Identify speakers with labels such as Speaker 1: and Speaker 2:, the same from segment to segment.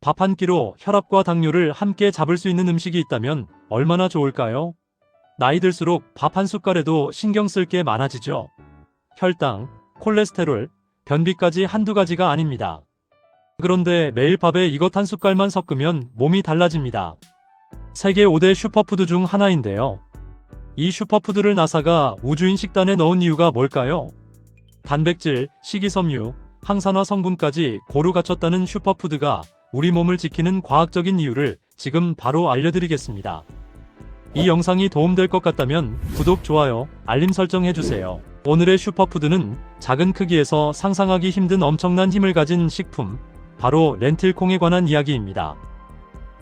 Speaker 1: 밥 한 끼로 혈압과 당뇨를 함께 잡을 수 있는 음식이 있다면 얼마나 좋을까요? 나이 들수록 밥 한 숟갈에도 신경 쓸 게 많아지죠. 혈당, 콜레스테롤, 변비까지 한두 가지가 아닙니다. 그런데 매일 밥에 이것 한 숟갈만 섞으면 몸이 달라집니다. 세계 5대 슈퍼푸드 중 하나인데요. 이 슈퍼푸드를 나사가 우주인 식단에 넣은 이유가 뭘까요? 단백질, 식이섬유, 항산화 성분까지 고루 갖췄다는 슈퍼푸드가 우리 몸을 지키는 과학적인 이유를 지금 바로 알려드리겠습니다. 이 영상이 도움될 것 같다면 구독, 좋아요, 알림 설정 해주세요. 오늘의 슈퍼푸드는 작은 크기에서 상상하기 힘든 엄청난 힘을 가진 식품, 바로 렌틸콩에 관한 이야기입니다.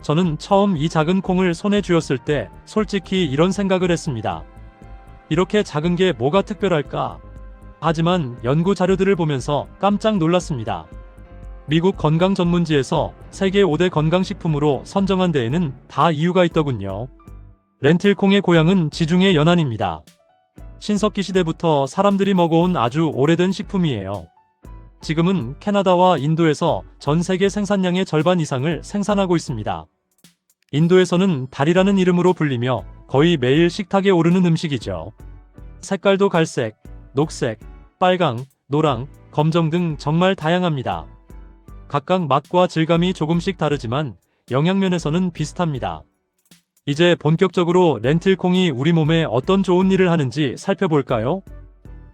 Speaker 1: 저는 처음 이 작은 콩을 손에 쥐었을 때 솔직히 이런 생각을 했습니다. 이렇게 작은 게 뭐가 특별할까? 하지만 연구 자료들을 보면서 깜짝 놀랐습니다. 미국 건강 전문지에서 세계 5대 건강식품으로 선정한 데에는 다 이유가 있더군요. 렌틸콩의 고향은 지중해 연안입니다. 신석기 시대부터 사람들이 먹어온 아주 오래된 식품이에요. 지금은 캐나다와 인도에서 전 세계 생산량의 절반 이상을 생산하고 있습니다. 인도에서는 달이라는 이름으로 불리며 거의 매일 식탁에 오르는 음식이죠. 색깔도 갈색, 녹색, 빨강, 노랑, 검정 등 정말 다양합니다. 각각 맛과 질감이 조금씩 다르지만 영양면에서는 비슷합니다. 이제 본격적으로 렌틸콩이 우리 몸에 어떤 좋은 일을 하는지 살펴볼까요?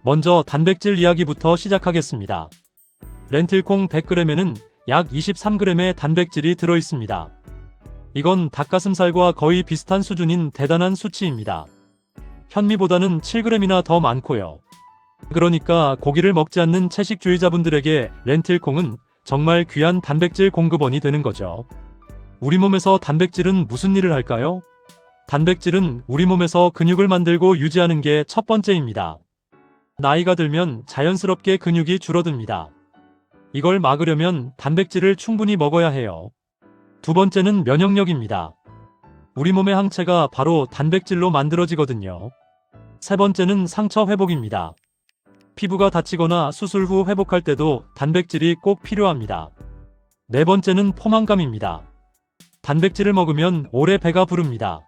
Speaker 1: 먼저 단백질 이야기부터 시작하겠습니다. 렌틸콩 100g에는 약 23g의 단백질이 들어있습니다. 이건 닭가슴살과 거의 비슷한 수준인 대단한 수치입니다. 현미보다는 7g이나 더 많고요. 그러니까 고기를 먹지 않는 채식주의자분들에게 렌틸콩은 정말 귀한 단백질 공급원이 되는 거죠. 우리 몸에서 단백질은 무슨 일을 할까요? 단백질은 우리 몸에서 근육을 만들고 유지하는 게 첫 번째입니다. 나이가 들면 자연스럽게 근육이 줄어듭니다. 이걸 막으려면 단백질을 충분히 먹어야 해요. 두 번째는 면역력입니다. 우리 몸의 항체가 바로 단백질로 만들어지거든요. 세 번째는 상처 회복입니다. 피부가 다치거나 수술 후 회복할 때도 단백질이 꼭 필요합니다. 네 번째는 포만감입니다. 단백질을 먹으면 오래 배가 부릅니다.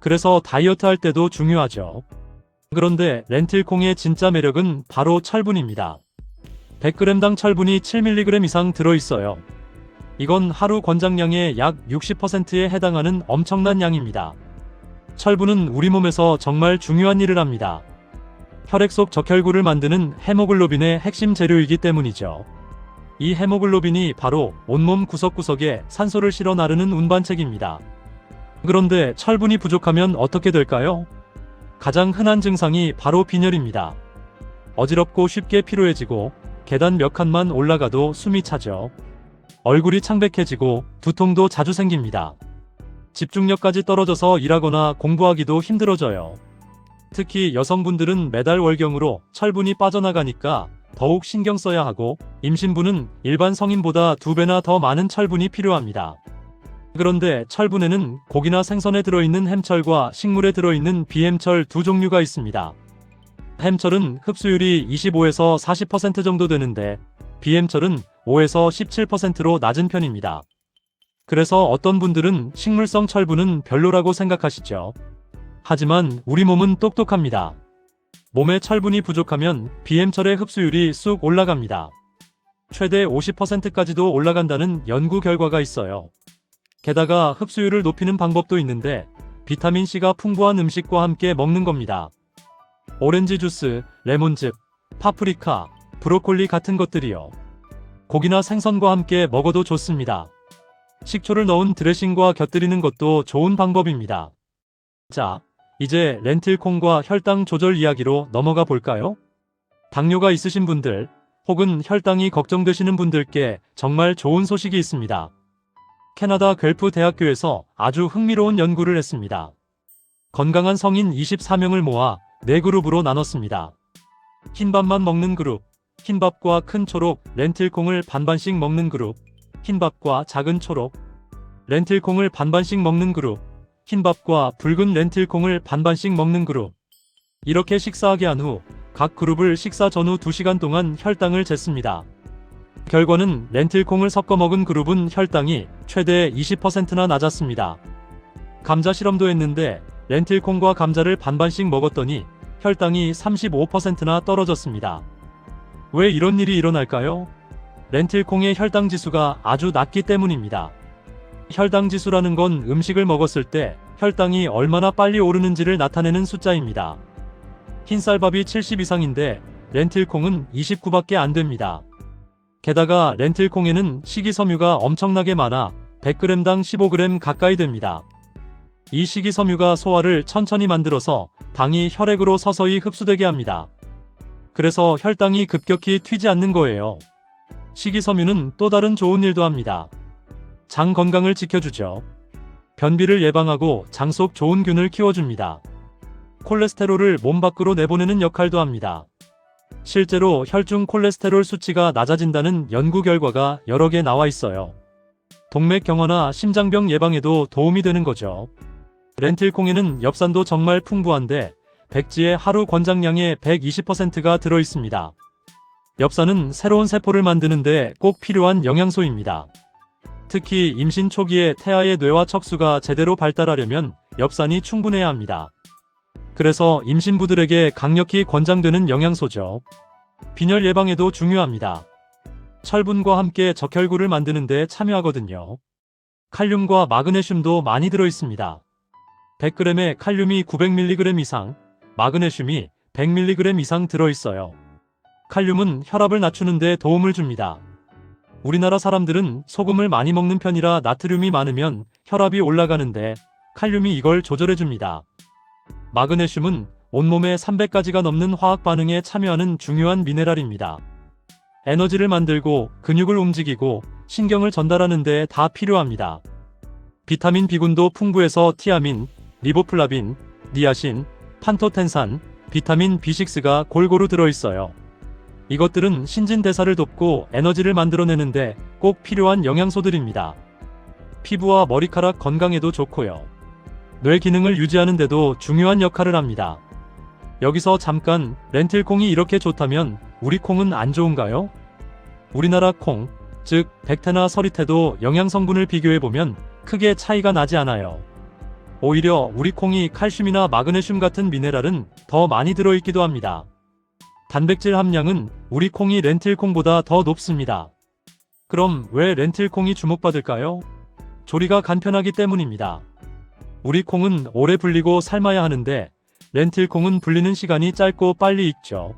Speaker 1: 그래서 다이어트 할 때도 중요하죠. 그런데 렌틸콩의 진짜 매력은 바로 철분입니다. 100g당 철분이 7mg 이상 들어있어요. 이건 하루 권장량의 약 60%에 해당하는 엄청난 양입니다. 철분은 우리 몸에서 정말 중요한 일을 합니다. 혈액 속 적혈구를 만드는 헤모글로빈의 핵심 재료이기 때문이죠. 이 헤모글로빈이 바로 온몸 구석구석에 산소를 실어 나르는 운반책입니다. 그런데 철분이 부족하면 어떻게 될까요? 가장 흔한 증상이 바로 빈혈입니다. 어지럽고 쉽게 피로해지고 계단 몇 칸만 올라가도 숨이 차죠. 얼굴이 창백해지고 두통도 자주 생깁니다. 집중력까지 떨어져서 일하거나 공부하기도 힘들어져요. 특히 여성분들은 매달 월경으로 철분이 빠져나가니까 더욱 신경 써야 하고, 임신부는 일반 성인보다 2배나 더 많은 철분이 필요합니다. 그런데 철분에는 고기나 생선에 들어있는 햄철과 식물에 들어있는 비햄철 두 종류가 있습니다. 햄철은 흡수율이 25에서 40% 정도 되는데 비햄철은 5에서 17%로 낮은 편입니다. 그래서 어떤 분들은 식물성 철분은 별로라고 생각하시죠. 하지만 우리 몸은 똑똑합니다. 몸에 철분이 부족하면 비햄철의 흡수율이 쑥 올라갑니다. 최대 50%까지도 올라간다는 연구 결과가 있어요. 게다가 흡수율을 높이는 방법도 있는데 비타민C가 풍부한 음식과 함께 먹는 겁니다. 오렌지 주스, 레몬즙, 파프리카, 브로콜리 같은 것들이요. 고기나 생선과 함께 먹어도 좋습니다. 식초를 넣은 드레싱과 곁들이는 것도 좋은 방법입니다. 자, 이제 렌틸콩과 혈당 조절 이야기로 넘어가 볼까요? 당뇨가 있으신 분들, 혹은 혈당이 걱정되시는 분들께 정말 좋은 소식이 있습니다. 캐나다 괼프 대학교에서 아주 흥미로운 연구를 했습니다. 건강한 성인 24명을 모아 4그룹으로 나눴습니다. 흰밥만 먹는 그룹, 흰밥과 큰 초록, 렌틸콩을 반반씩 먹는 그룹, 흰밥과 작은 초록, 렌틸콩을 반반씩 먹는 그룹, 흰밥과 붉은 렌틸콩을 반반씩 먹는 그룹. 이렇게 식사하게 한 후 각 그룹을 식사 전후 2시간 동안 혈당을 쟀습니다. 결과는 렌틸콩을 섞어 먹은 그룹은 혈당이 최대 20%나 낮았습니다. 감자 실험도 했는데 렌틸콩과 감자를 반반씩 먹었더니 혈당이 35%나 떨어졌습니다. 왜 이런 일이 일어날까요? 렌틸콩의 혈당 지수가 아주 낮기 때문입니다. 혈당 지수라는 건 음식을 먹었을 때 혈당이 얼마나 빨리 오르는지를 나타내는 숫자입니다. 흰쌀밥이 70 이상인데 렌틸콩은 29밖에 안 됩니다. 게다가 렌틸콩에는 식이섬유가 엄청나게 많아 100g당 15g 가까이 됩니다. 이 식이섬유가 소화를 천천히 만들어서 당이 혈액으로 서서히 흡수되게 합니다. 그래서 혈당이 급격히 튀지 않는 거예요. 식이섬유는 또 다른 좋은 일도 합니다. 장 건강을 지켜주죠. 변비를 예방하고 장 속 좋은 균을 키워줍니다. 콜레스테롤을 몸 밖으로 내보내는 역할도 합니다. 실제로 혈중 콜레스테롤 수치가 낮아진다는 연구 결과가 여러 개 나와 있어요. 동맥 경화나 심장병 예방에도 도움이 되는 거죠. 렌틸콩에는 엽산도 정말 풍부한데 백지의 하루 권장량의 120%가 들어있습니다. 엽산은 새로운 세포를 만드는데 꼭 필요한 영양소입니다. 특히 임신 초기에 태아의 뇌와 척수가 제대로 발달하려면 엽산이 충분해야 합니다. 그래서 임신부들에게 강력히 권장되는 영양소죠. 빈혈 예방에도 중요합니다. 철분과 함께 적혈구를 만드는 데 참여하거든요. 칼륨과 마그네슘도 많이 들어있습니다. 100g에 칼륨이 900mg 이상, 마그네슘이 100mg 이상 들어있어요. 칼륨은 혈압을 낮추는 데 도움을 줍니다. 우리나라 사람들은 소금을 많이 먹는 편이라 나트륨이 많으면 혈압이 올라가는데 칼륨이 이걸 조절해줍니다. 마그네슘은 온몸에 300가지가 넘는 화학 반응에 참여하는 중요한 미네랄입니다. 에너지를 만들고 근육을 움직이고 신경을 전달하는 데 다 필요합니다. 비타민 B군도 풍부해서 티아민, 리보플라빈, 니아신, 판토텐산, 비타민 B6가 골고루 들어있어요. 이것들은 신진대사를 돕고 에너지를 만들어내는데 꼭 필요한 영양소들입니다. 피부와 머리카락 건강에도 좋고요. 뇌 기능을 유지하는 데도 중요한 역할을 합니다. 여기서 잠깐 렌틸콩이 이렇게 좋다면 우리 콩은 안 좋은가요? 우리나라 콩, 즉 백태나 서리태도 영양 성분을 비교해보면 크게 차이가 나지 않아요. 오히려 우리 콩이 칼슘이나 마그네슘 같은 미네랄은 더 많이 들어있기도 합니다. 단백질 함량은 우리 콩이 렌틸콩보다 더 높습니다. 그럼 왜 렌틸콩이 주목받을까요? 조리가 간편하기 때문입니다. 우리 콩은 오래 불리고 삶아야 하는데 렌틸콩은 불리는 시간이 짧고 빨리 익죠.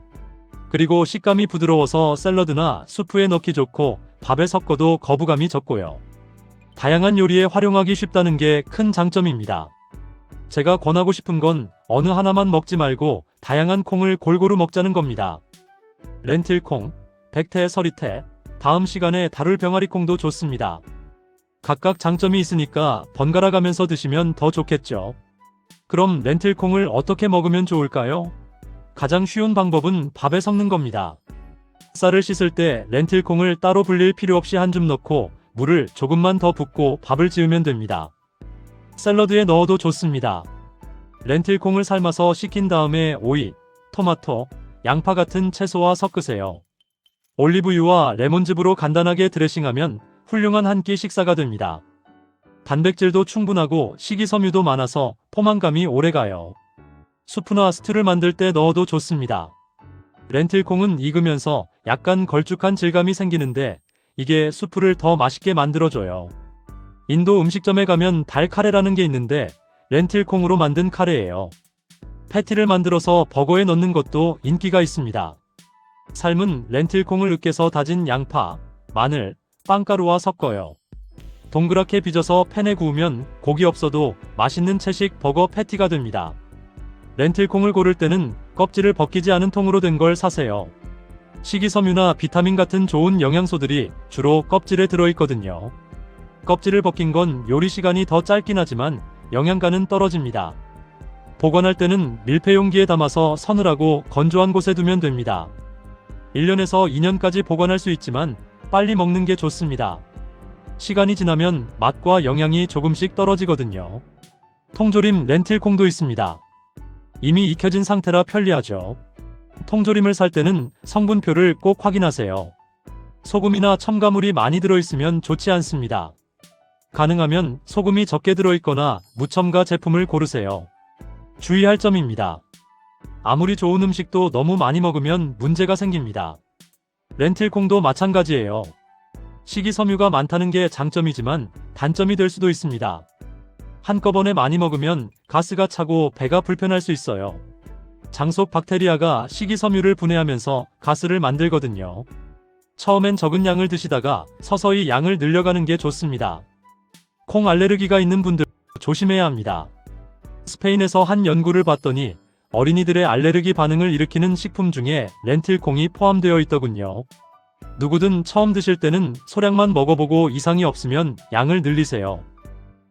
Speaker 1: 그리고 식감이 부드러워서 샐러드나 수프에 넣기 좋고 밥에 섞어도 거부감이 적고요. 다양한 요리에 활용하기 쉽다는 게 큰 장점입니다. 제가 권하고 싶은 건 어느 하나만 먹지 말고 다양한 콩을 골고루 먹자는 겁니다. 렌틸콩, 백태, 서리태, 다음 시간에 다룰 병아리콩도 좋습니다. 각각 장점이 있으니까 번갈아 가면서 드시면 더 좋겠죠. 그럼 렌틸콩을 어떻게 먹으면 좋을까요? 가장 쉬운 방법은 밥에 섞는 겁니다. 쌀을 씻을 때 렌틸콩을 따로 불릴 필요 없이 한 줌 넣고 물을 조금만 더 붓고 밥을 지으면 됩니다. 샐러드에 넣어도 좋습니다. 렌틸콩을 삶아서 식힌 다음에 오이, 토마토, 양파 같은 채소와 섞으세요. 올리브유와 레몬즙으로 간단하게 드레싱하면 훌륭한 한 끼 식사가 됩니다. 단백질도 충분하고 식이섬유도 많아서 포만감이 오래가요. 수프나 스튜를 만들 때 넣어도 좋습니다. 렌틸콩은 익으면서 약간 걸쭉한 질감이 생기는데 이게 수프를 더 맛있게 만들어줘요. 인도 음식점에 가면 달 카레라는 게 있는데 렌틸콩으로 만든 카레예요. 패티를 만들어서 버거에 넣는 것도 인기가 있습니다. 삶은 렌틸콩을 으깨서 다진 양파, 마늘, 빵가루와 섞어요. 동그랗게 빚어서 팬에 구우면 고기 없어도 맛있는 채식 버거 패티가 됩니다. 렌틸콩을 고를 때는 껍질을 벗기지 않은 통으로 된 걸 사세요. 식이섬유나 비타민 같은 좋은 영양소들이 주로 껍질에 들어있거든요. 껍질을 벗긴 건 요리 시간이 더 짧긴 하지만 영양가는 떨어집니다. 보관할 때는 밀폐 용기에 담아서 서늘하고 건조한 곳에 두면 됩니다. 1년에서 2년까지 보관할 수 있지만 빨리 먹는 게 좋습니다. 시간이 지나면 맛과 영양이 조금씩 떨어지거든요. 통조림 렌틸콩도 있습니다. 이미 익혀진 상태라 편리하죠. 통조림을 살 때는 성분표를 꼭 확인하세요. 소금이나 첨가물이 많이 들어있으면 좋지 않습니다. 가능하면 소금이 적게 들어있거나 무첨가 제품을 고르세요. 주의할 점입니다. 아무리 좋은 음식도 너무 많이 먹으면 문제가 생깁니다. 렌틸콩도 마찬가지예요. 식이섬유가 많다는 게 장점이지만 단점이 될 수도 있습니다. 한꺼번에 많이 먹으면 가스가 차고 배가 불편할 수 있어요. 장 속 박테리아가 식이섬유를 분해하면서 가스를 만들거든요. 처음엔 적은 양을 드시다가 서서히 양을 늘려가는 게 좋습니다. 콩 알레르기가 있는 분들 조심해야 합니다. 스페인에서 한 연구를 봤더니 어린이들의 알레르기 반응을 일으키는 식품 중에 렌틸콩이 포함되어 있더군요. 누구든 처음 드실 때는 소량만 먹어보고 이상이 없으면 양을 늘리세요.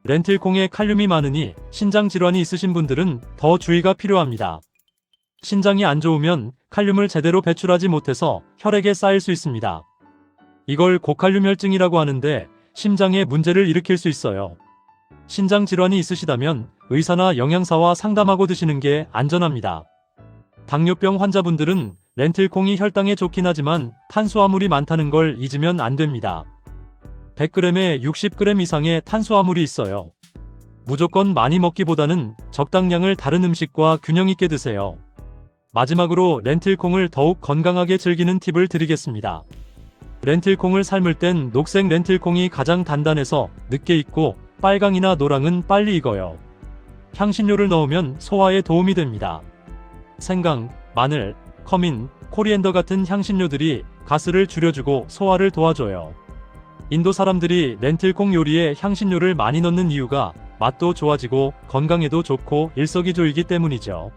Speaker 1: 렌틸콩에 칼륨이 많으니 신장 질환이 있으신 분들은 더 주의가 필요합니다. 신장이 안 좋으면 칼륨을 제대로 배출하지 못해서 혈액에 쌓일 수 있습니다. 이걸 고칼륨혈증이라고 하는데 심장에 문제를 일으킬 수 있어요. 신장 질환이 있으시다면 의사나 영양사와 상담하고 드시는 게 안전합니다. 당뇨병 환자분들은 렌틸콩이 혈당에 좋긴 하지만 탄수화물이 많다는 걸 잊으면 안 됩니다. 100g에 60g 이상의 탄수화물이 있어요. 무조건 많이 먹기보다는 적당량을 다른 음식과 균형 있게 드세요. 마지막으로 렌틸콩을 더욱 건강하게 즐기는 팁을 드리겠습니다. 렌틸콩을 삶을 땐 녹색 렌틸콩이 가장 단단해서 늦게 익고 빨강이나 노랑은 빨리 익어요. 향신료를 넣으면 소화에 도움이 됩니다. 생강, 마늘, 커민, 코리앤더 같은 향신료들이 가스를 줄여주고 소화를 도와줘요. 인도 사람들이 렌틸콩 요리에 향신료를 많이 넣는 이유가 맛도 좋아지고 건강에도 좋고 일석이조이기 때문이죠.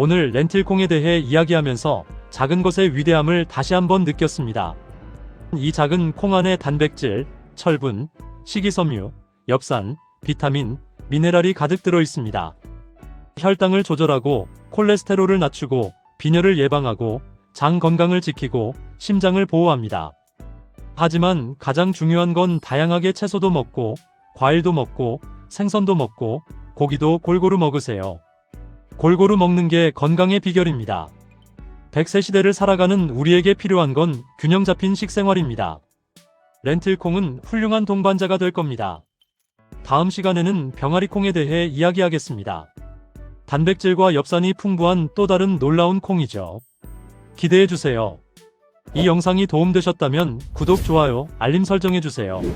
Speaker 1: 오늘 렌틸콩에 대해 이야기하면서 작은 것의 위대함을 다시 한번 느꼈습니다. 이 작은 콩 안에 단백질, 철분, 식이섬유, 엽산, 비타민, 미네랄이 가득 들어 있습니다. 혈당을 조절하고 콜레스테롤을 낮추고 빈혈을 예방하고 장 건강을 지키고 심장을 보호합니다. 하지만 가장 중요한 건 다양하게 채소도 먹고 과일도 먹고 생선도 먹고 고기도 골고루 먹으세요. 골고루 먹는 게 건강의 비결입니다. 100세 시대를 살아가는 우리에게 필요한 건 균형 잡힌 식생활입니다. 렌틸콩은 훌륭한 동반자가 될 겁니다. 다음 시간에는 병아리콩에 대해 이야기하겠습니다. 단백질과 엽산이 풍부한 또 다른 놀라운 콩이죠. 기대해주세요. 이 영상이 도움되셨다면 구독, 좋아요, 알림 설정해주세요.